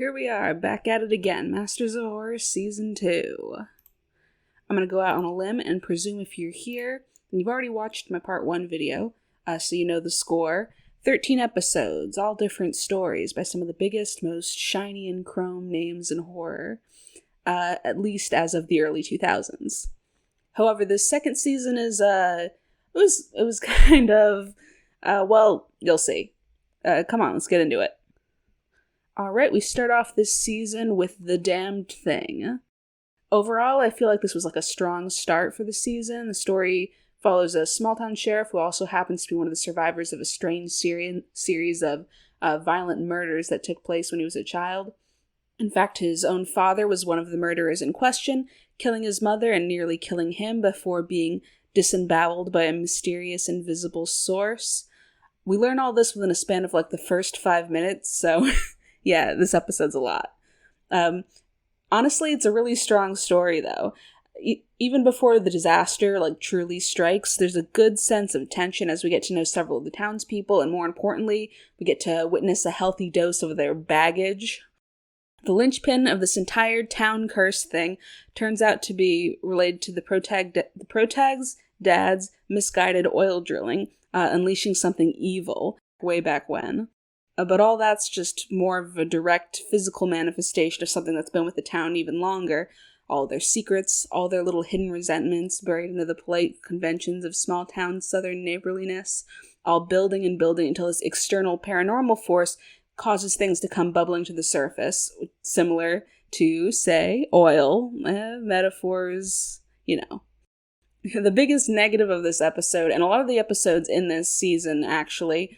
Here we are, back at it again. Masters of Horror Season 2. I'm going to go out on a limb and presume if you're here, and you've already watched my Part 1 video, so you know the score. 13 episodes, all different stories by some of the biggest, most shiny and chrome names in horror, at least as of the early 2000s. However, this second season is, it was kind of, well, you'll see. Come on, let's get into it. Alright, we start off this season with The Damned Thing. Overall, I feel like this was like a strong start for the season. The story follows a small-town sheriff who also happens to be one of the survivors of a strange series of violent murders that took place when he was a child. In fact, his own father was one of the murderers in question, killing his mother and nearly killing him before being disemboweled by a mysterious invisible source. We learn all this within a span of like the first 5 minutes, so... Yeah, this episode's a lot. Honestly, it's a really strong story, though. Even before the disaster, truly strikes, there's a good sense of tension as we get to know several of the townspeople, and more importantly, we get to witness a healthy dose of their baggage. The linchpin of this entire town curse thing turns out to be related to the protag's dad's misguided oil drilling, unleashing something evil way back when. But all that's just more of a direct physical manifestation of something that's been with the town even longer. All their secrets, all their little hidden resentments buried into the polite conventions of small town southern neighborliness, all building and building until this external paranormal force causes things to come bubbling to the surface, similar to, say, oil, metaphors, The biggest negative of this episode, and a lot of the episodes in this season actually,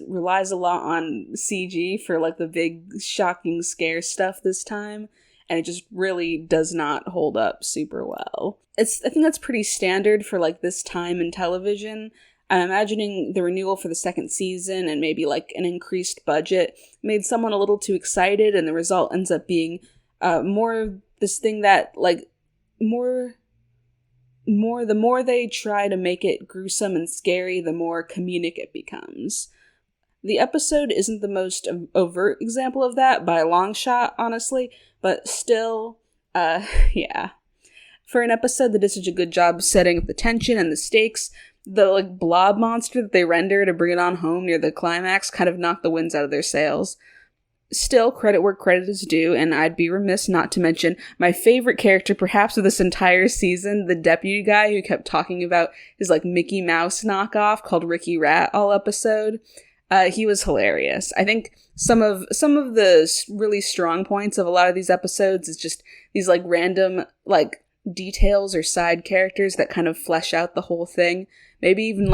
relies a lot on CG for the big shocking scare stuff this time, and it just really does not hold up super well. I think that's pretty standard for this time in television. I'm imagining the renewal for the second season and maybe an increased budget made someone a little too excited, and the result ends up being more this thing that the more they try to make it gruesome and scary, the more comedic it becomes. The episode isn't the most overt example of that by a long shot, honestly, but still, yeah. For an episode that did such a good job setting up the tension and the stakes, the blob monster that they render to bring it on home near the climax kind of knocked the winds out of their sails. Still, credit where credit is due, and I'd be remiss not to mention my favorite character perhaps of this entire season, the deputy guy who kept talking about his Mickey Mouse knockoff called Ricky Rat all episode. He was hilarious. I think some of the really strong points of a lot of these episodes is just these random details or side characters that kind of flesh out the whole thing. Maybe even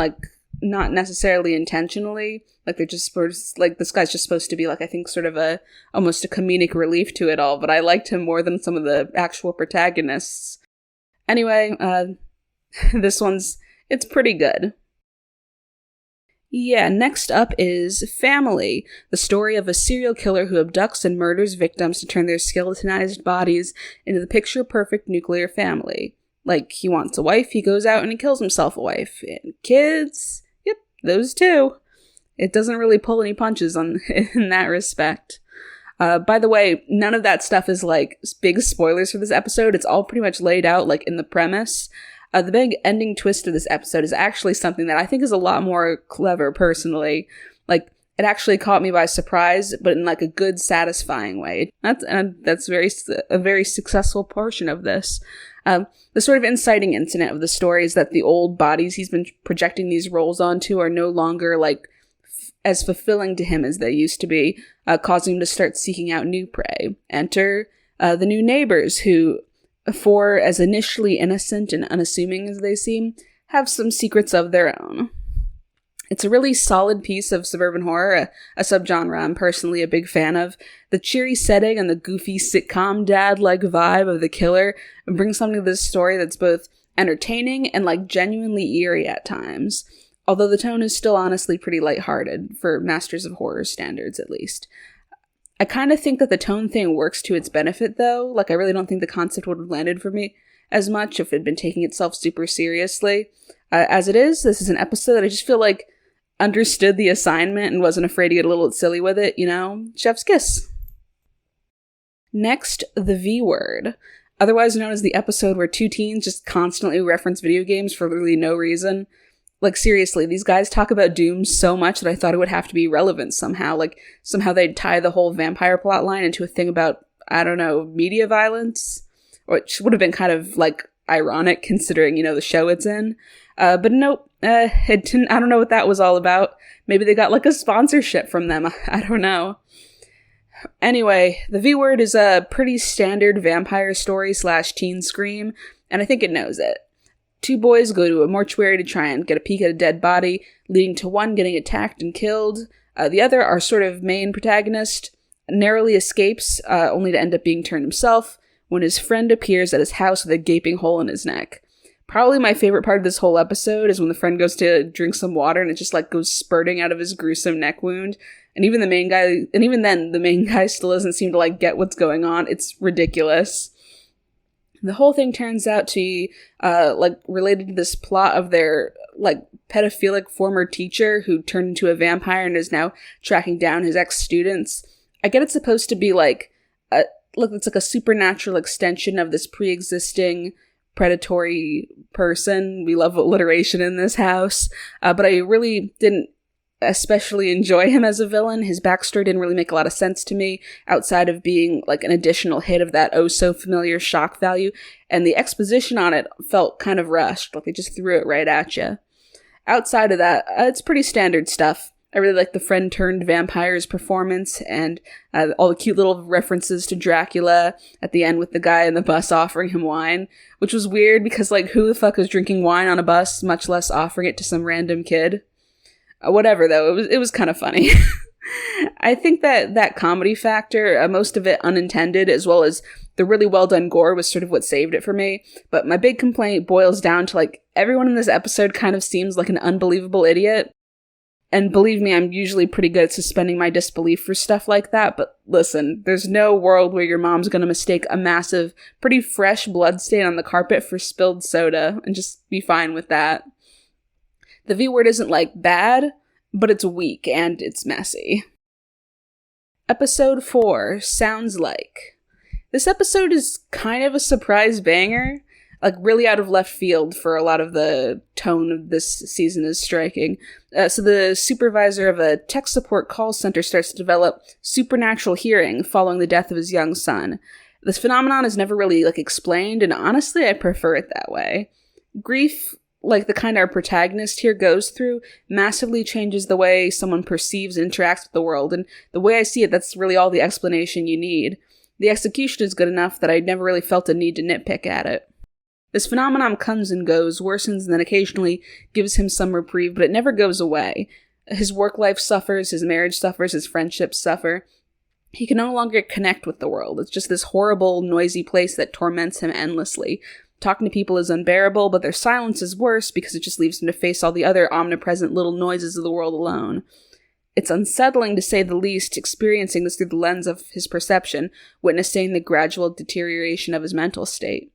not necessarily intentionally, they're just supposed, this guy's just supposed to be I think sort of almost a comedic relief to it all, but I liked him more than some of the actual protagonists. Anyway, it's pretty good. Yeah, next up is Family, the story of a serial killer who abducts and murders victims to turn their skeletonized bodies into the picture-perfect nuclear family. He wants a wife, he goes out and he kills himself a wife. And kids, yep, those too. It doesn't really pull any punches in that respect. By the way, none of that stuff is big spoilers for this episode. It's all pretty much laid out in the premise. The big ending twist of this episode is actually something that I think is a lot more clever, personally. It actually caught me by surprise, but in a good, satisfying way. That's a very successful portion of this. The sort of inciting incident of the story is that the old bodies he's been projecting these roles onto are no longer as fulfilling to him as they used to be, causing him to start seeking out new prey. Enter the new neighbors who, for as initially innocent and unassuming as they seem, have some secrets of their own. It's a really solid piece of suburban horror, a subgenre I'm personally a big fan of. The cheery setting and the goofy sitcom dad-like vibe of the killer brings something to this story that's both entertaining and genuinely eerie at times. Although the tone is still honestly pretty lighthearted, for Masters of Horror standards at least. I kind of think that the tone thing works to its benefit though. I really don't think the concept would have landed for me as much if it had been taking itself super seriously. As it is, this is an episode that I just feel understood the assignment and wasn't afraid to get a little silly with it, Chef's kiss. Next, the V word, otherwise known as the episode where two teens just constantly reference video games for literally no reason. Like, seriously, these guys talk about Doom so much that I thought it would have to be relevant somehow. Like, somehow they'd tie the whole vampire plotline into a thing about, I don't know, media violence? Which would have been kind of, like, ironic considering, the show it's in. But nope, it didn't, I don't know what that was all about. Maybe they got, like, a sponsorship from them. I don't know. Anyway, the V word is a pretty standard vampire story / teen scream, and I think it knows it. Two boys go to a mortuary to try and get a peek at a dead body, leading to one getting attacked and killed. The other, our sort of main protagonist, narrowly escapes, only to end up being turned himself when his friend appears at his house with a gaping hole in his neck. Probably my favorite part of this whole episode is when the friend goes to drink some water and it just goes spurting out of his gruesome neck wound. And even then, the main guy still doesn't seem to get what's going on. It's ridiculous. The whole thing turns out to be, related to this plot of their, pedophilic former teacher who turned into a vampire and is now tracking down his ex-students. I get it's supposed to be, it's like a supernatural extension of this pre-existing predatory person. We love alliteration in this house. But I really didn't especially enjoy him as a villain. His backstory didn't really make a lot of sense to me, outside of being an additional hit of that oh-so-familiar shock value, and the exposition on it felt kind of rushed, they just threw it right at you. Outside of that, it's pretty standard stuff. I really like the friend-turned-vampire's performance, and all the cute little references to Dracula at the end with the guy in the bus offering him wine, which was weird because, who the fuck is drinking wine on a bus, much less offering it to some random kid? Whatever, though, it was kind of funny. I think that comedy factor, most of it unintended, as well as the really well-done gore, was sort of what saved it for me. But my big complaint boils down to, everyone in this episode kind of seems like an unbelievable idiot. And believe me, I'm usually pretty good at suspending my disbelief for stuff like that, but listen, there's no world where your mom's gonna mistake a massive, pretty fresh bloodstain on the carpet for spilled soda, and just be fine with that. The V word isn't, bad, but it's weak, and it's messy. Episode 4, Sounds Like. This episode is kind of a surprise banger, really out of left field for a lot of the tone of this season is striking. So the supervisor of a tech support call center starts to develop supernatural hearing following the death of his young son. This phenomenon is never really, explained, and honestly, I prefer it that way. Grief, the kind our protagonist here goes through, massively changes the way someone perceives and interacts with the world, and the way I see it, that's really all the explanation you need. The execution is good enough that I never really felt a need to nitpick at it. This phenomenon comes and goes, worsens, and then occasionally gives him some reprieve, but it never goes away. His work life suffers, his marriage suffers, his friendships suffer. He can no longer connect with the world. It's just this horrible, noisy place that torments him endlessly. Talking to people is unbearable, but their silence is worse because it just leaves him to face all the other omnipresent little noises of the world alone. It's unsettling, to say the least, experiencing this through the lens of his perception, witnessing the gradual deterioration of his mental state.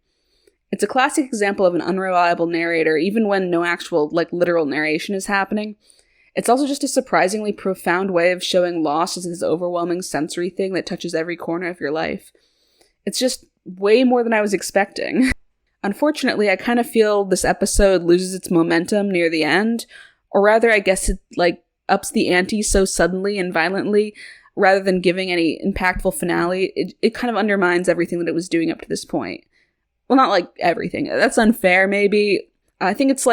It's a classic example of an unreliable narrator, even when no actual, literal narration is happening. It's also just a surprisingly profound way of showing loss as this overwhelming sensory thing that touches every corner of your life. It's just way more than I was expecting. Unfortunately, I kind of feel this episode loses its momentum near the end, or rather, I guess it, ups the ante so suddenly and violently, rather than giving any impactful finale. It kind of undermines everything that it was doing up to this point. Well, not everything. That's unfair, maybe. I think it's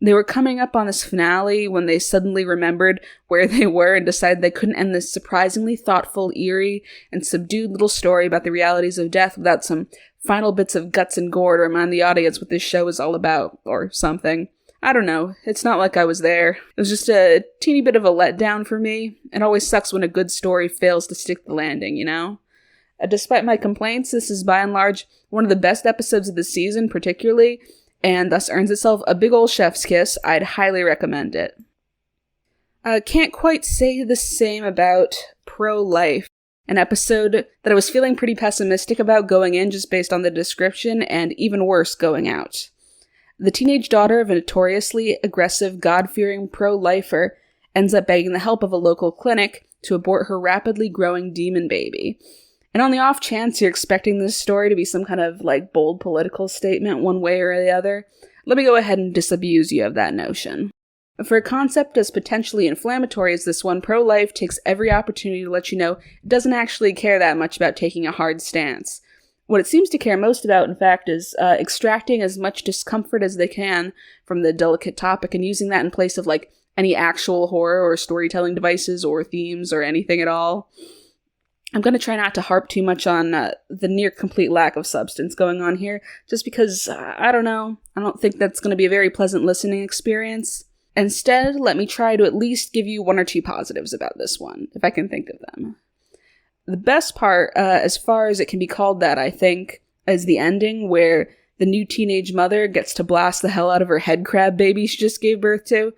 they were coming up on this finale when they suddenly remembered where they were and decided they couldn't end this surprisingly thoughtful, eerie, and subdued little story about the realities of death without some final bits of guts and gore to remind the audience what this show is all about, or something. I don't know. It's not like I was there. It was just a teeny bit of a letdown for me. It always sucks when a good story fails to stick the landing, Despite my complaints, this is by and large one of the best episodes of the season, particularly, and thus earns itself a big ol' chef's kiss. I'd highly recommend it. Can't quite say the same about Pro-Life, an episode that I was feeling pretty pessimistic about going in just based on the description, and even worse going out. The teenage daughter of a notoriously aggressive, God-fearing pro-lifer ends up begging the help of a local clinic to abort her rapidly growing demon baby. And on the off chance you're expecting this story to be some kind of like bold political statement one way or the other, let me go ahead and disabuse you of that notion. For a concept as potentially inflammatory as this one, pro-life takes every opportunity to let you know it doesn't actually care that much about taking a hard stance. What it seems to care most about, in fact, is extracting as much discomfort as they can from the delicate topic and using that in place of like any actual horror or storytelling devices or themes or anything at all. I'm going to try not to harp too much on the near complete lack of substance going on here, just because, I don't know, I don't think that's going to be a very pleasant listening experience. Instead, let me try to at least give you one or two positives about this one, if I can think of them. The best part, as far as it can be called that, I think, is the ending where the new teenage mother gets to blast the hell out of her head crab baby she just gave birth to.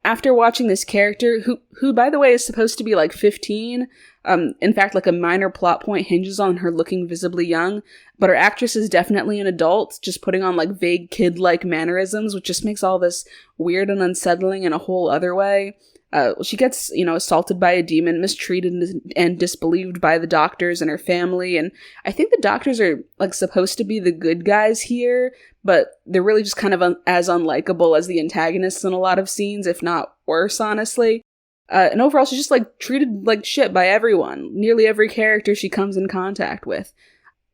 After watching this character, who by the way is supposed to be like 15, in fact like a minor plot point hinges on her looking visibly young, but her actress is definitely an adult, just putting on like vague kid-like mannerisms, which just makes all this weird and unsettling in a whole other way. She gets, assaulted by a demon, mistreated and disbelieved by the doctors and her family, and I think the doctors are like supposed to be the good guys here, but they're really just kind of as unlikable as the antagonists in a lot of scenes, if not worse, honestly. And overall, she's just like treated like shit by everyone, nearly every character she comes in contact with.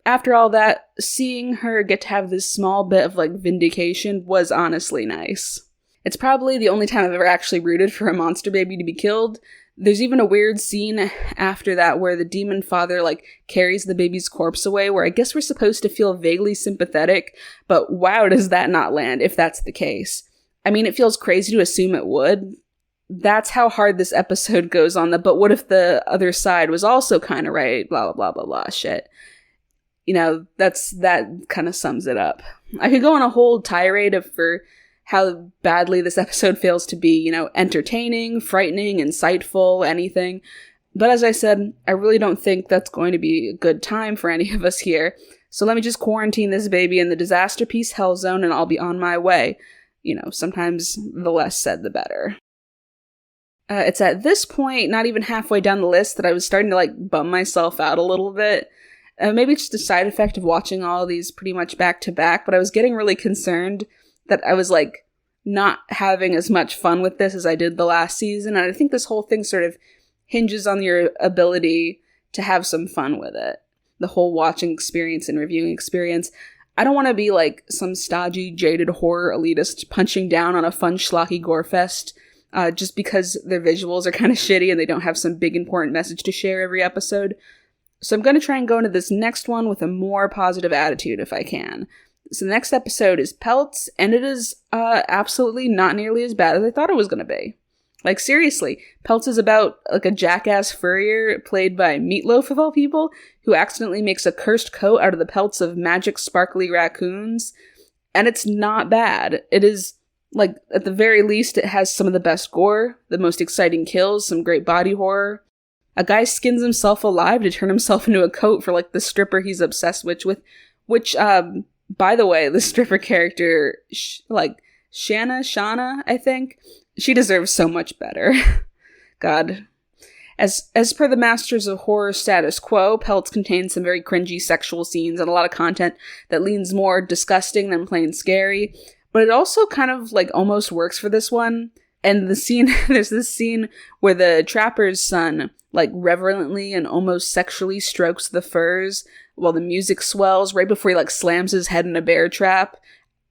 After all that, seeing her get to have this small bit of like vindication was honestly nice. It's probably the only time I've ever actually rooted for a monster baby to be killed. There's even a weird scene after that where the demon father like carries the baby's corpse away, where I guess we're supposed to feel vaguely sympathetic, but wow, does that not land if that's the case. I mean, it feels crazy to assume it would. That's how hard this episode goes on the but what if the other side was also kind of right, blah, blah, blah, blah, blah shit. That kind of sums it up. I could go on a whole tirade for how badly this episode fails to be, entertaining, frightening, insightful, anything. But as I said, I really don't think that's going to be a good time for any of us here. So let me just quarantine this baby in the disaster piece hell zone and I'll be on my way. Sometimes the less said, the better. It's at this point, not even halfway down the list, that I was starting to like bum myself out a little bit. Maybe it's just a side effect of watching all of these pretty much back to back, but I was getting really concerned that I was like not having as much fun with this as I did the last season. And I think this whole thing sort of hinges on your ability to have some fun with it. The whole watching experience and reviewing experience. I don't want to be like some stodgy, jaded horror elitist punching down on a fun, schlocky gore fest just because their visuals are kind of shitty and they don't have some big important message to share every episode. So I'm going to try and go into this next one with a more positive attitude if I can. So the next episode is Pelts, and it is absolutely not nearly as bad as I thought it was going to be. Like, seriously, Pelts is about like a jackass furrier played by Meatloaf of all people, who accidentally makes a cursed coat out of the pelts of magic sparkly raccoons, and it's not bad. It is, like, at the very least, it has some of the best gore, the most exciting kills, some great body horror. A guy skins himself alive to turn himself into a coat for, like, the stripper he's obsessed with, which, by the way, the stripper character, Shauna, I think, she deserves so much better. God. As per the Masters of Horror status quo, Pelts contains some very cringy sexual scenes and a lot of content that leans more disgusting than plain scary, but it also kind of, like, almost works for this one. And there's this scene where the trapper's son, like, reverently and almost sexually strokes the furs while the music swells right before he, like, slams his head in a bear trap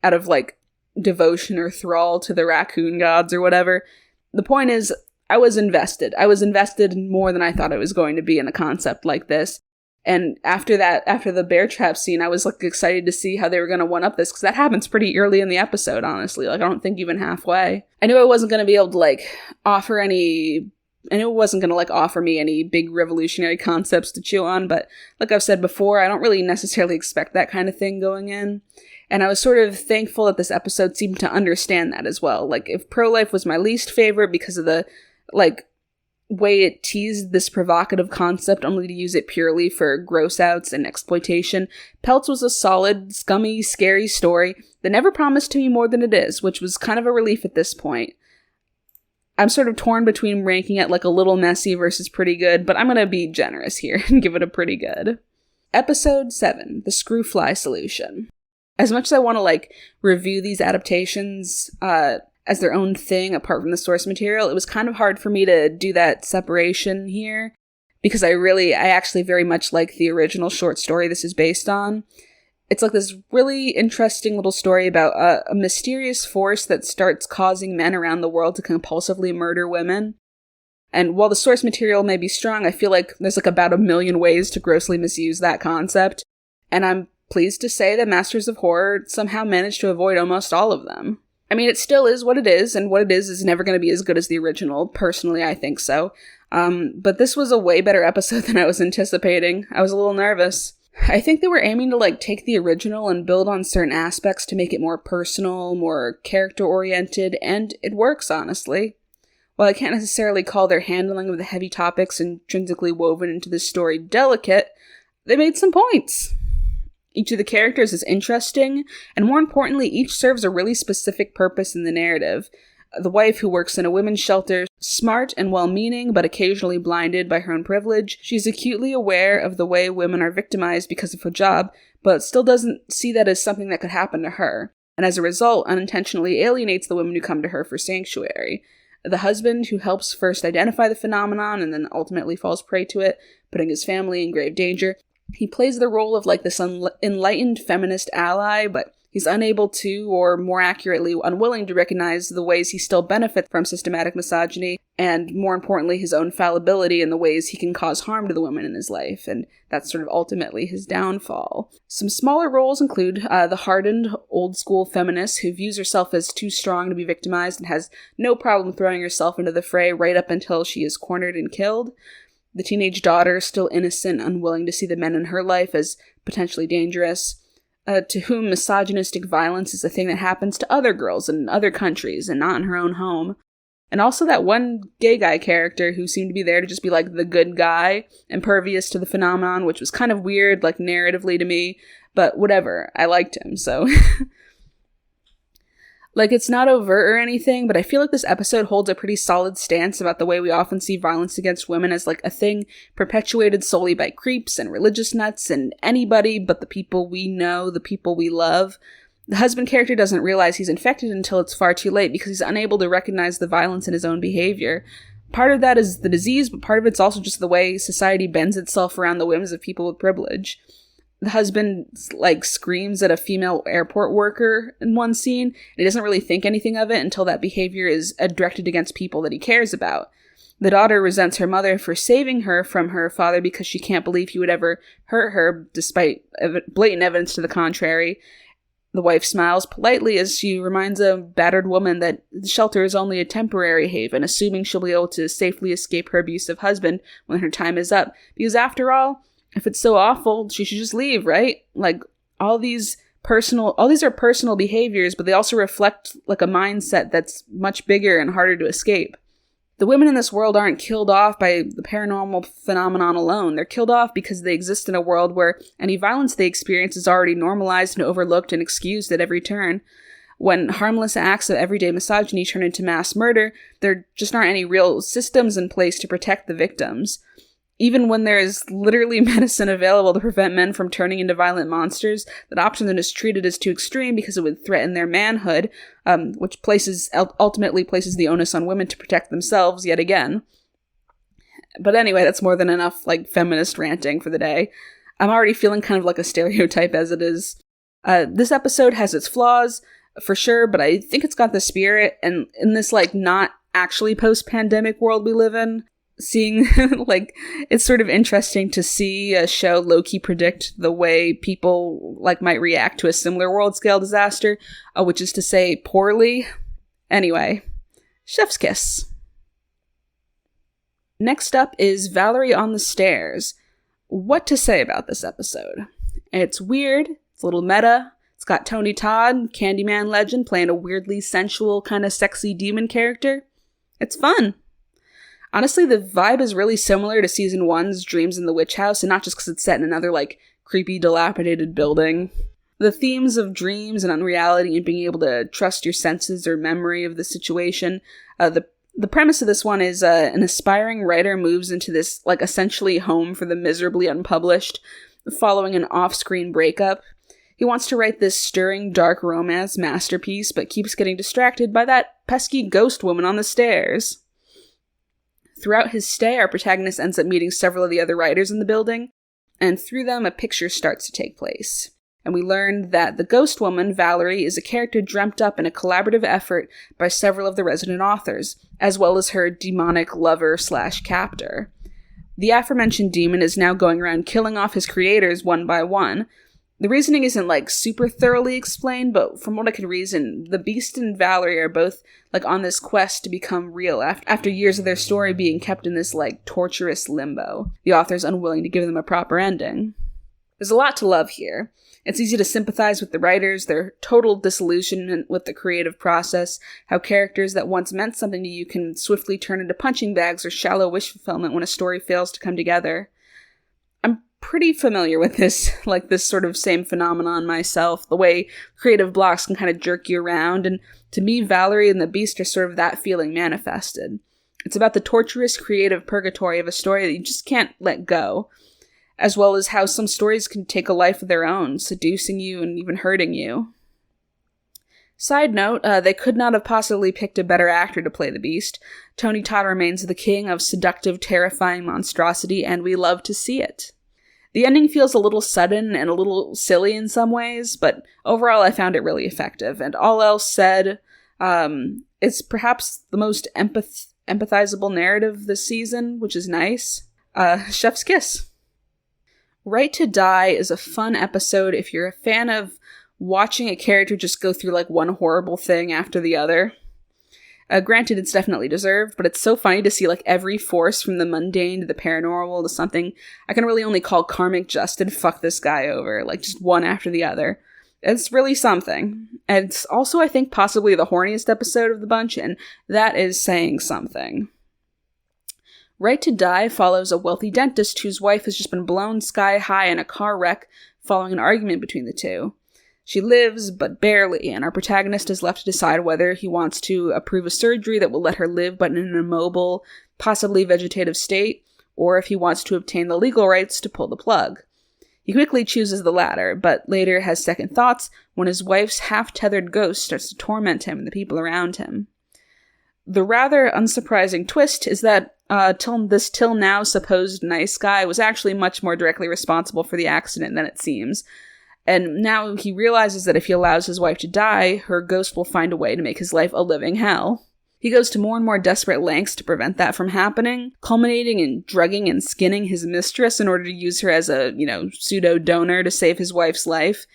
out of, like, devotion or thrall to the raccoon gods or whatever. The point is, I was invested. I was invested more than I thought I was going to be in a concept like this. And after the bear trap scene, I was, like, excited to see how they were going to one-up this, because that happens pretty early in the episode, honestly. Like, I don't think even halfway. I knew I wasn't going to be able to, like, offer me any big revolutionary concepts to chew on, but like I've said before, I don't really necessarily expect that kind of thing going in. And I was sort of thankful that this episode seemed to understand that as well. Like, if pro-life was my least favorite because of the, like, way it teased this provocative concept only to use it purely for gross outs and exploitation, Pelts was a solid, scummy, scary story that never promised to be more than it is, which was kind of a relief at this point. I'm sort of torn between ranking it like a little messy versus pretty good, but I'm going to be generous here and give it a pretty good. Episode 7, The Screwfly Solution. As much as I want to like review these adaptations as their own thing apart from the source material, it was kind of hard for me to do that separation here because I actually very much like the original short story this is based on. It's like this really interesting little story about a mysterious force that starts causing men around the world to compulsively murder women. And while the source material may be strong, I feel like there's like about 1 million ways to grossly misuse that concept. And I'm pleased to say that Masters of Horror somehow managed to avoid almost all of them. I mean, it still is what it is, and what it is never going to be as good as the original. Personally, I think so. But this was a way better episode than I was anticipating. I was a little nervous. I think they were aiming to like take the original and build on certain aspects to make it more personal, more character-oriented, and it works, honestly. While I can't necessarily call their handling of the heavy topics intrinsically woven into the story delicate, they made some points. Each of the characters is interesting, and more importantly, each serves a really specific purpose in the narrative. The wife who works in a women's shelter, smart and well-meaning, but occasionally blinded by her own privilege, she's acutely aware of the way women are victimized because of her job, but still doesn't see that as something that could happen to her, and as a result, unintentionally alienates the women who come to her for sanctuary. The husband, who helps first identify the phenomenon and then ultimately falls prey to it, putting his family in grave danger, he plays the role of like this enlightened feminist ally, but he's unable to, or more accurately, unwilling to recognize the ways he still benefits from systematic misogyny, and more importantly, his own fallibility in the ways he can cause harm to the women in his life, and that's sort of ultimately his downfall. Some smaller roles include the hardened, old-school feminist who views herself as too strong to be victimized and has no problem throwing herself into the fray right up until she is cornered and killed. The teenage daughter, still innocent, unwilling to see the men in her life as potentially dangerous, to whom misogynistic violence is a thing that happens to other girls in other countries and not in her own home. And also that one gay guy character who seemed to be there to just be like the good guy, impervious to the phenomenon, which was kind of weird, like narratively to me, but whatever, I liked him, so... Like, it's not overt or anything, but I feel like this episode holds a pretty solid stance about the way we often see violence against women as, like, a thing perpetuated solely by creeps and religious nuts and anybody but the people we know, the people we love. The husband character doesn't realize he's infected until it's far too late because he's unable to recognize the violence in his own behavior. Part of that is the disease, but part of it's also just the way society bends itself around the whims of people with privilege. The husband, like, screams at a female airport worker in one scene, and he doesn't really think anything of it until that behavior is directed against people that he cares about. The daughter resents her mother for saving her from her father because she can't believe he would ever hurt her, despite blatant evidence to the contrary. The wife smiles politely as she reminds a battered woman that the shelter is only a temporary haven, assuming she'll be able to safely escape her abusive husband when her time is up, because after all, if it's so awful, she should just leave, right? Like, all these are personal behaviors, but they also reflect, like, a mindset that's much bigger and harder to escape. The women in this world aren't killed off by the paranormal phenomenon alone. They're killed off because they exist in a world where any violence they experience is already normalized and overlooked and excused at every turn. When harmless acts of everyday misogyny turn into mass murder, there just aren't any real systems in place to protect the victims. Even when there is literally medicine available to prevent men from turning into violent monsters, that option is treated as too extreme because it would threaten their manhood, which ultimately places the onus on women to protect themselves yet again. But anyway, that's more than enough, like, feminist ranting for the day. I'm already feeling kind of like a stereotype as it is. This episode has its flaws, for sure, but I think it's got the spirit, and in this, like, not actually post-pandemic world we live in, seeing, like, it's sort of interesting to see a show low-key predict the way people, like, might react to a similar world-scale disaster, which is to say, poorly. Anyway, chef's kiss. Next up is Valerie on the Stairs. What to say about this episode? It's weird, it's a little meta, it's got Tony Todd, Candyman legend, playing a weirdly sensual, kind of sexy demon character. It's fun. Honestly, the vibe is really similar to Season 1's Dreams in the Witch House, and not just because it's set in another, like, creepy, dilapidated building. The themes of dreams and unreality and being able to trust your senses or memory of the situation, the The premise of this one is an aspiring writer moves into this, like, essentially home for the miserably unpublished following an off-screen breakup. He wants to write this stirring, dark romance masterpiece, but keeps getting distracted by that pesky ghost woman on the stairs. Throughout his stay, our protagonist ends up meeting several of the other writers in the building, and through them, a picture starts to take place. And we learn that the ghost woman, Valerie, is a character dreamt up in a collaborative effort by several of the resident authors, as well as her demonic lover/captor. The aforementioned demon is now going around killing off his creators one by one. The reasoning isn't, like, super thoroughly explained, but from what I could reason, the Beast and Valerie are both, like, on this quest to become real after years of their story being kept in this, like, torturous limbo. The author's unwilling to give them a proper ending. There's a lot to love here. It's easy to sympathize with the writers, their total disillusionment with the creative process, how characters that once meant something to you can swiftly turn into punching bags or shallow wish fulfillment when a story fails to come together. I'm pretty familiar with this sort of same phenomenon myself, the way creative blocks can kind of jerk you around, and to me, Valerie and the Beast are sort of that feeling manifested. It's about the torturous creative purgatory of a story that you just can't let go, as well as how some stories can take a life of their own, seducing you and even hurting you. Side note, they could not have possibly picked a better actor to play the Beast. Tony Todd remains the king of seductive, terrifying monstrosity, and we love to see it. The ending feels a little sudden and a little silly in some ways, but overall I found it really effective. And all else said, it's perhaps the most empathizable narrative this season, which is nice. Chef's kiss. Right to Die is a fun episode if you're a fan of watching a character just go through, like, one horrible thing after the other. Granted, it's definitely deserved, but it's so funny to see, like, every force from the mundane to the paranormal to something I can really only call karmic justice fuck this guy over, like, just one after the other. It's really something. And it's also, I think, possibly the horniest episode of the bunch, and that is saying something. Right to Die follows a wealthy dentist whose wife has just been blown sky high in a car wreck following an argument between the two. She lives, but barely, and our protagonist is left to decide whether he wants to approve a surgery that will let her live but in an immobile, possibly vegetative state, or if he wants to obtain the legal rights to pull the plug. He quickly chooses the latter, but later has second thoughts when his wife's half-tethered ghost starts to torment him and the people around him. The rather unsurprising twist is that this till now supposed nice guy was actually much more directly responsible for the accident than it seems. And now he realizes that if he allows his wife to die, her ghost will find a way to make his life a living hell. He goes to more and more desperate lengths to prevent that from happening, culminating in drugging and skinning his mistress in order to use her as a, pseudo-donor to save his wife's life.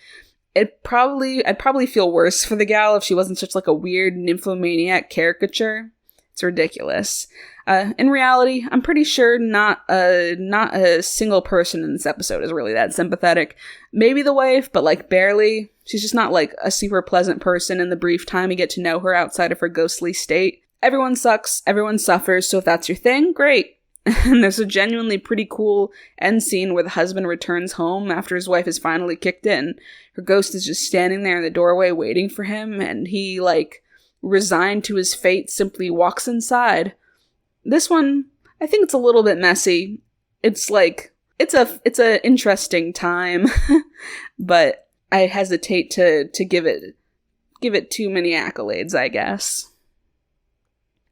I'd probably feel worse for the gal if she wasn't such, like, a weird nymphomaniac caricature. It's ridiculous. In reality, I'm pretty sure not a single person in this episode is really that sympathetic. Maybe the wife, but, like, barely. She's just not, like, a super pleasant person in the brief time you get to know her outside of her ghostly state. Everyone sucks, everyone suffers, so if that's your thing, great. And there's a genuinely pretty cool end scene where the husband returns home after his wife is finally kicked in. Her ghost is just standing there in the doorway waiting for him, and he, like, resigned to his fate, simply walks inside. This one, I think it's a little bit messy. It's like, it's a interesting time, but I hesitate to give it too many accolades, I guess.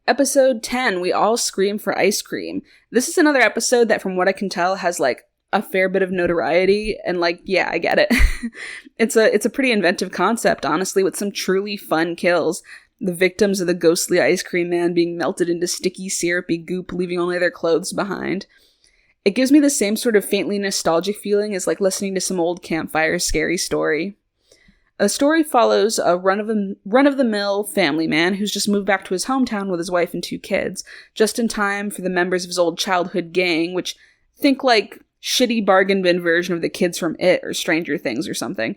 Episode 10, We All Scream for Ice Cream. This is another episode that, from what I can tell, has, like, a fair bit of notoriety, and, like, yeah, I get it. It's a pretty inventive concept, honestly, with some truly fun kills. The victims of the ghostly ice cream man being melted into sticky, syrupy goop, leaving only their clothes behind. It gives me the same sort of faintly nostalgic feeling as, like, listening to some old campfire scary story. The story follows a run-of-the-mill family man who's just moved back to his hometown with his wife and 2 kids, just in time for the members of his old childhood gang, which think like shitty bargain bin version of the kids from It or Stranger Things or something.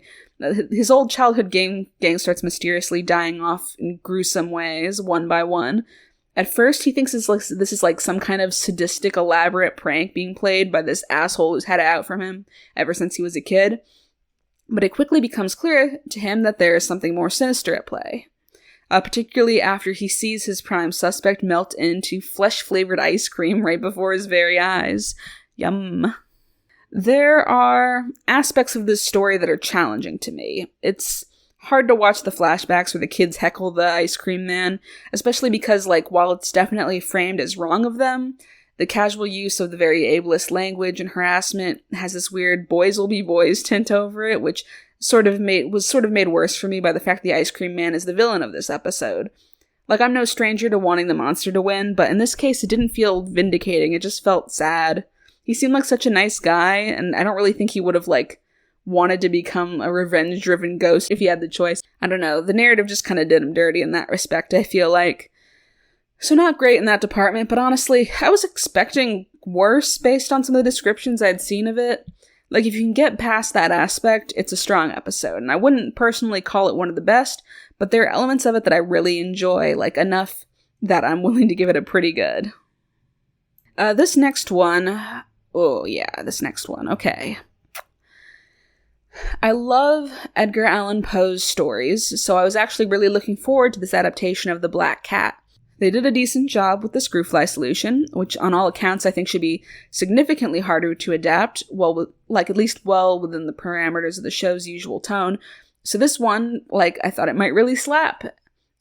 His old childhood gang starts mysteriously dying off in gruesome ways, one by one. At first, he thinks this is like some kind of sadistic, elaborate prank being played by this asshole who's had it out for him ever since he was a kid. But it quickly becomes clear to him that there is something more sinister at play. particularly after he sees his prime suspect melt into flesh-flavored ice cream right before his very eyes. Yum. There are aspects of this story that are challenging to me. It's hard to watch the flashbacks where the kids heckle the ice cream man, especially because, while it's definitely framed as wrong of them, the casual use of the very ableist language and harassment has this weird boys will be boys tint over it, which was made worse for me by the fact the ice cream man is the villain of this episode. I'm no stranger to wanting the monster to win, but in this case it didn't feel vindicating, it just felt sad. He seemed like such a nice guy, and I don't really think he would have, wanted to become a revenge-driven ghost if he had the choice. I don't know, the narrative just kind of did him dirty in that respect, I feel like. So not great in that department, but honestly, I was expecting worse based on some of the descriptions I'd seen of it. If you can get past that aspect, it's a strong episode, and I wouldn't personally call it one of the best, but there are elements of it that I really enjoy, enough that I'm willing to give it a pretty good. This next one, okay. I love Edgar Allan Poe's stories, so I was actually really looking forward to this adaptation of The Black Cat. They did a decent job with the screwfly solution, which on all accounts I think should be significantly harder to adapt, at least well within the parameters of the show's usual tone. So this one, I thought it might really slap.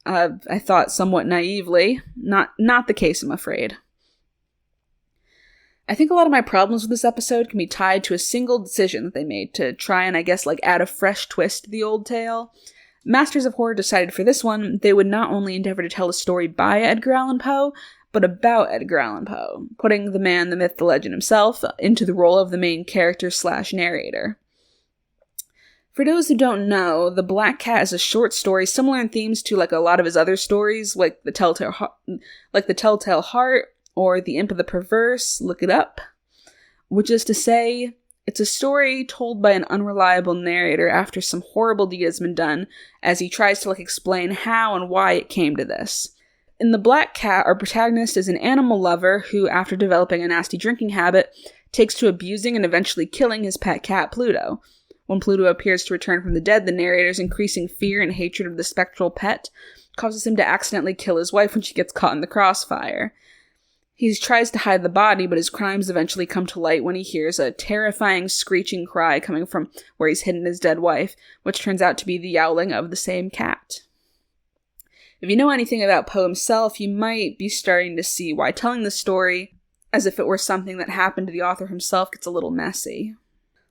I thought somewhat naively. Not the case, I'm afraid. I think a lot of my problems with this episode can be tied to a single decision that they made to try and, add a fresh twist to the old tale. Masters of Horror decided for this one they would not only endeavor to tell a story by Edgar Allan Poe, but about Edgar Allan Poe, putting the man, the myth, the legend himself into the role of the main character / narrator. For those who don't know, The Black Cat is a short story similar in themes to a lot of his other stories, like The Telltale Heart, or The Imp of the Perverse, look it up. Which is to say, it's a story told by an unreliable narrator after some horrible deed has been done, as he tries to explain how and why it came to this. In The Black Cat, our protagonist is an animal lover who, after developing a nasty drinking habit, takes to abusing and eventually killing his pet cat, Pluto. When Pluto appears to return from the dead, the narrator's increasing fear and hatred of the spectral pet causes him to accidentally kill his wife when she gets caught in the crossfire. He tries to hide the body, but his crimes eventually come to light when he hears a terrifying screeching cry coming from where he's hidden his dead wife, which turns out to be the yowling of the same cat. If you know anything about Poe himself, you might be starting to see why telling the story as if it were something that happened to the author himself gets a little messy.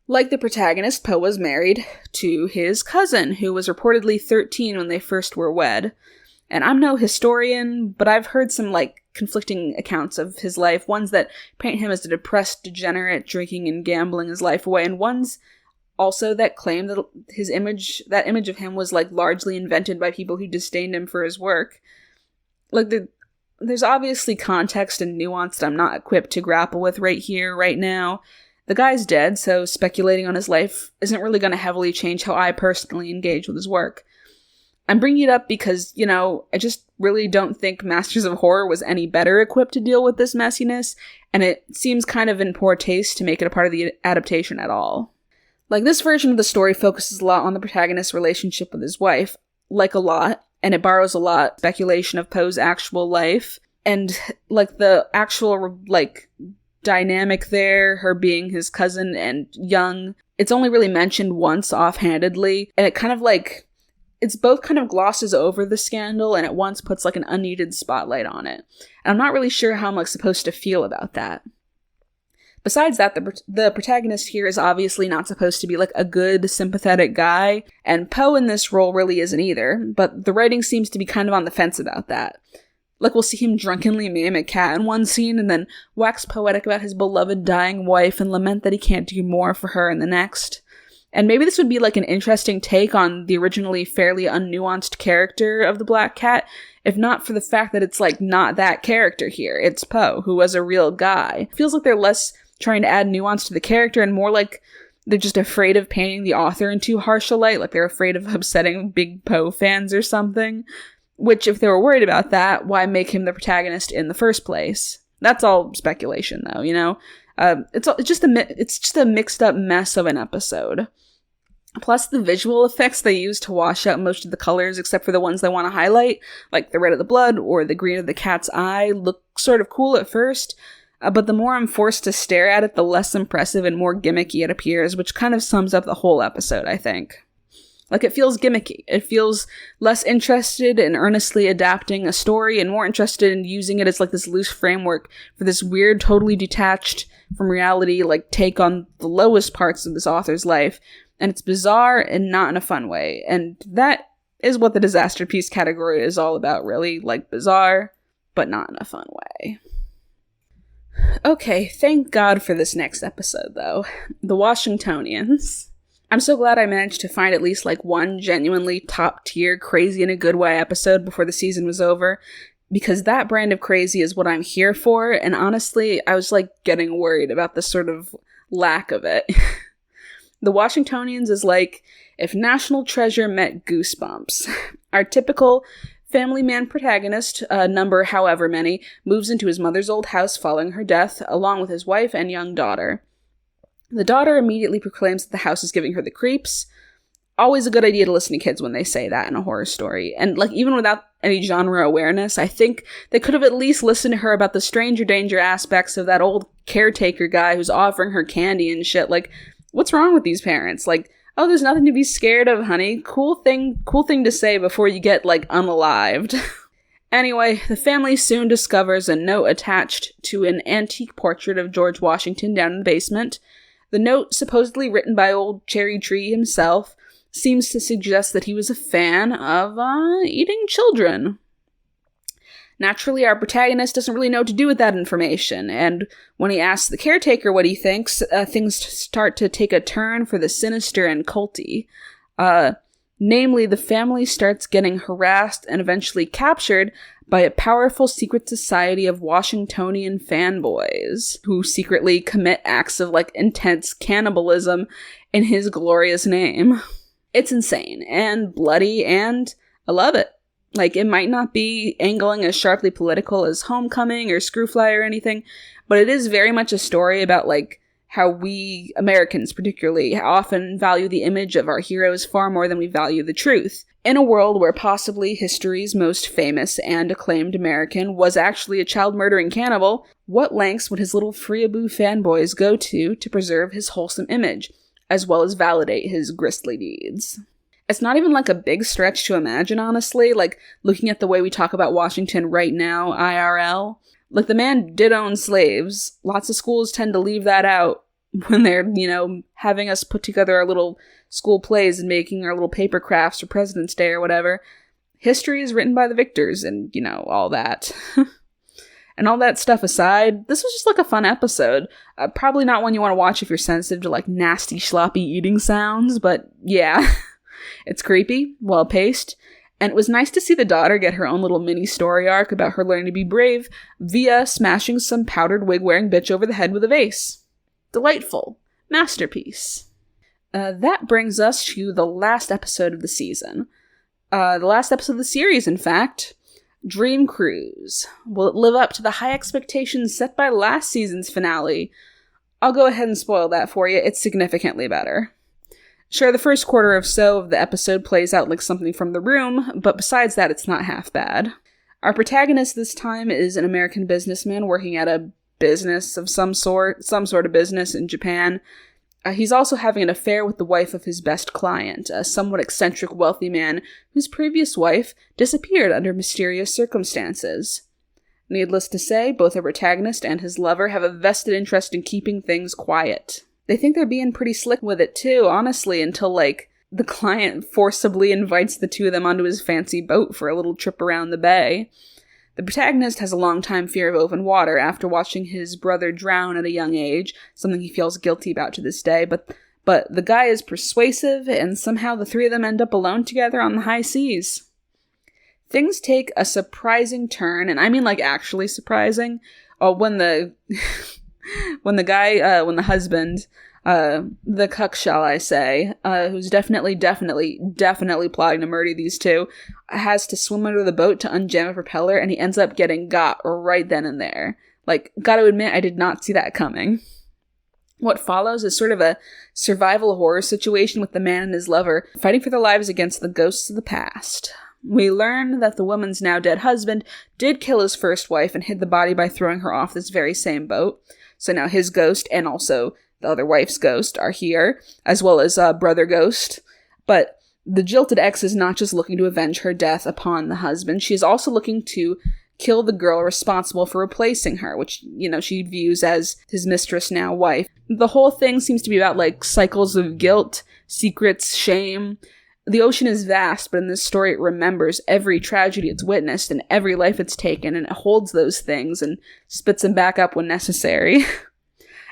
Like the protagonist, Poe was married to his cousin, who was reportedly 13 when they first were wed. And I'm no historian, but I've heard some, conflicting accounts of his life, ones that paint him as a depressed degenerate, drinking and gambling his life away, and ones also that claim that that image of him was, largely invented by people who disdained him for his work. There's obviously context and nuance that I'm not equipped to grapple with right here, right now. The guy's dead, so speculating on his life isn't really going to heavily change how I personally engage with his work. I'm bringing it up because, I just really don't think Masters of Horror was any better equipped to deal with this messiness, and it seems kind of in poor taste to make it a part of the adaptation at all. This version of the story focuses a lot on the protagonist's relationship with his wife, a lot, and it borrows a lot speculation of Poe's actual life, and, the actual, dynamic there, her being his cousin and young, it's only really mentioned once offhandedly, and it kind of, it's both kind of glosses over the scandal and at once puts an unneeded spotlight on it. And I'm not really sure how I'm supposed to feel about that. Besides that, the protagonist here is obviously not supposed to be a good, sympathetic guy, and Poe in this role really isn't either, but the writing seems to be kind of on the fence about that. We'll see him drunkenly maim a cat in one scene and then wax poetic about his beloved dying wife and lament that he can't do more for her in the next. And maybe this would be an interesting take on the originally fairly unnuanced character of the Black Cat, if not for the fact that it's not that character here. It's Poe, who was a real guy. It feels like they're less trying to add nuance to the character and more they're just afraid of painting the author in too harsh a light, they're afraid of upsetting big Poe fans or something. Which, if they were worried about that, why make him the protagonist in the first place? That's all speculation, though, It's just a mixed up mess of an episode. Plus, the visual effects they use to wash out most of the colors, except for the ones they want to highlight, like the red of the blood or the green of the cat's eye, look sort of cool at first, but the more I'm forced to stare at it, the less impressive and more gimmicky it appears, which kind of sums up the whole episode, I think. Like, it feels gimmicky. It feels less interested in earnestly adapting a story and more interested in using it as, like, this loose framework for this weird, totally detached from reality, like, take on the lowest parts of this author's life. And it's bizarre and not in a fun way. And that is what the disaster piece category is all about, really. Like, bizarre, but not in a fun way. Okay, thank God for this next episode, though. The Washingtonians. I'm so glad I managed to find at least, like, one genuinely top-tier, crazy in a good way episode before the season was over. Because that brand of crazy is what I'm here for. And honestly, I was, like, getting worried about the sort of lack of it. The Washingtonians is like if National Treasure met Goosebumps. Our typical family man protagonist, number however many, moves into his mother's old house following her death, along with his wife and young daughter. The daughter immediately proclaims that the house is giving her the creeps. Always a good idea to listen to kids when they say that in a horror story. And, like, even without any genre awareness, I think they could have at least listened to her about the stranger danger aspects of that old caretaker guy who's offering her candy and shit. Like, what's wrong with these parents? Like, oh, there's nothing to be scared of, honey. Cool thing to say before you get, like, unalived. Anyway, the family soon discovers a note attached to an antique portrait of George Washington down in the basement. The note, supposedly written by old Cherry Tree himself, seems to suggest that he was a fan of, eating children. Naturally, our protagonist doesn't really know what to do with that information, and when he asks the caretaker what he thinks, things start to take a turn for the sinister and culty. Namely, the family starts getting harassed and eventually captured by a powerful secret society of Washingtonian fanboys, who secretly commit acts of, like, intense cannibalism in his glorious name. It's insane, and bloody, and I love it. Like, it might not be angling as sharply political as Homecoming or Screwfly or anything, but it is very much a story about, like, how we, Americans particularly, often value the image of our heroes far more than we value the truth. In a world where possibly history's most famous and acclaimed American was actually a child-murdering cannibal, what lengths would his little Freeaboo fanboys go to preserve his wholesome image, as well as validate his grisly deeds? It's not even, like, a big stretch to imagine, honestly, like, looking at the way we talk about Washington right now, IRL. Like, the man did own slaves. Lots of schools tend to leave that out when they're, having us put together our little school plays and making our little paper crafts for President's Day or whatever. History is written by the victors and, all that. And all that stuff aside, this was just, like, a fun episode. Probably not one you want to watch if you're sensitive to, like, nasty, sloppy eating sounds, but yeah. It's creepy, well-paced, and it was nice to see the daughter get her own little mini story arc about her learning to be brave via smashing some powdered wig-wearing bitch over the head with a vase. Delightful. Masterpiece. That brings us to the last episode of the season. The last episode of the series, in fact. Dream Cruise. Will it live up to the high expectations set by last season's finale? I'll go ahead and spoil that for you. It's significantly better. Sure, the first quarter or so of the episode plays out like something from The Room, but besides that, it's not half bad. Our protagonist this time is an American businessman working at a business of some sort of business in Japan. He's also having an affair with the wife of his best client, a somewhat eccentric wealthy man whose previous wife disappeared under mysterious circumstances. Needless to say, both our protagonist and his lover have a vested interest in keeping things quiet. They think they're being pretty slick with it too, honestly, until, like, the client forcibly invites the two of them onto his fancy boat for a little trip around the bay. The protagonist has a long-time fear of open water after watching his brother drown at a young age, something he feels guilty about to this day, but the guy is persuasive, and somehow the three of them end up alone together on the high seas. Things take a surprising turn, and I mean, like, actually surprising, when the husband, the cuck, shall I say, who's definitely plotting to murder these two, has to swim under the boat to unjam a propeller, and he ends up getting got right then and there. Like, gotta admit, I did not see that coming. What follows is sort of a survival horror situation with the man and his lover fighting for their lives against the ghosts of the past. We learn that the woman's now dead husband did kill his first wife and hid the body by throwing her off this very same boat. So now his ghost and also the other wife's ghost are here, as well as brother ghost. But the jilted ex is not just looking to avenge her death upon the husband. She is also looking to kill the girl responsible for replacing her, which, she views as his mistress, now wife. The whole thing seems to be about, cycles of guilt, secrets, shame. The ocean is vast, but in this story it remembers every tragedy it's witnessed and every life it's taken, and it holds those things and spits them back up when necessary.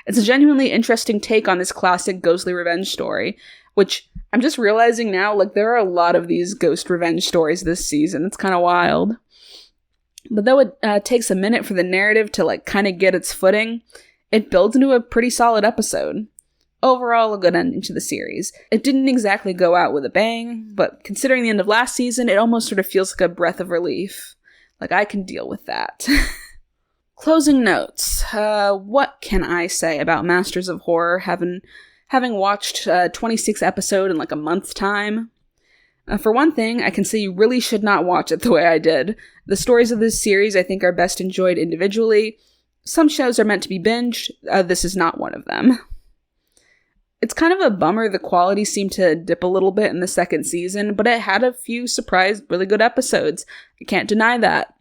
It's a genuinely interesting take on this classic ghostly revenge story, which I'm just realizing now, there are a lot of these ghost revenge stories this season. It's kind of wild. But though it takes a minute for the narrative to kind of get its footing, it builds into a pretty solid episode. Overall, a good ending to the series. It didn't exactly go out with a bang, but considering the end of last season, it almost sort of feels like a breath of relief. I can deal with that. Closing notes. What can I say about Masters of Horror, having watched 26 episode in a month's time? For one thing, I can say you really should not watch it the way I did. The stories of this series I think are best enjoyed individually. Some shows are meant to be binged. This is not one of them. It's kind of a bummer the quality seemed to dip a little bit in the second season, but it had a few surprise, really good episodes. I can't deny that.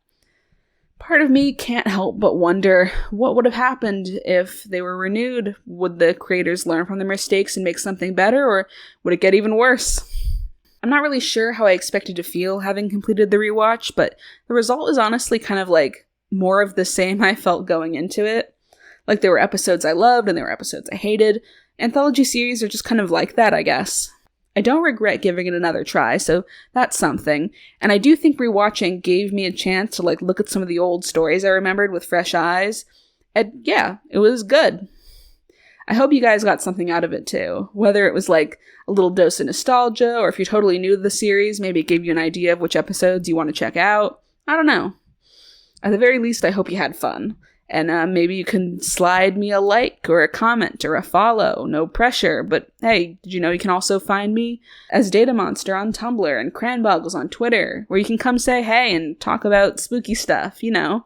Part of me can't help but wonder what would have happened if they were renewed. Would the creators learn from their mistakes and make something better, or would it get even worse? I'm not really sure how I expected to feel having completed the rewatch, but the result is honestly kind of more of the same I felt going into it. There were episodes I loved and there were episodes I hated. Anthology series are just kind of like that, I guess. I don't regret giving it another try, so that's something. And I do think rewatching gave me a chance to look at some of the old stories I remembered with fresh eyes. And yeah, it was good. I hope you guys got something out of it too. Whether it was a little dose of nostalgia, or if you're totally new to the series, maybe it gave you an idea of which episodes you want to check out. I don't know. At the very least, I hope you had fun. And maybe you can slide me a like or a comment or a follow. No pressure. But hey, did you know you can also find me as Data Monster on Tumblr and Cranboggles on Twitter, where you can come say hey and talk about spooky stuff, I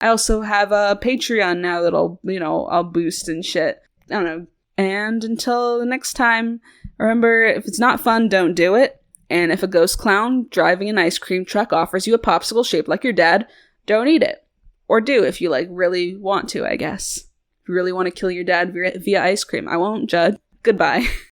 also have a Patreon now that'll, I'll boost and shit. I don't know. And until the next time, remember, if it's not fun, don't do it. And if a ghost clown driving an ice cream truck offers you a popsicle shaped like your dad, don't eat it. Or do if you really want to, I guess. If you really want to kill your dad via ice cream, I won't judge. Goodbye.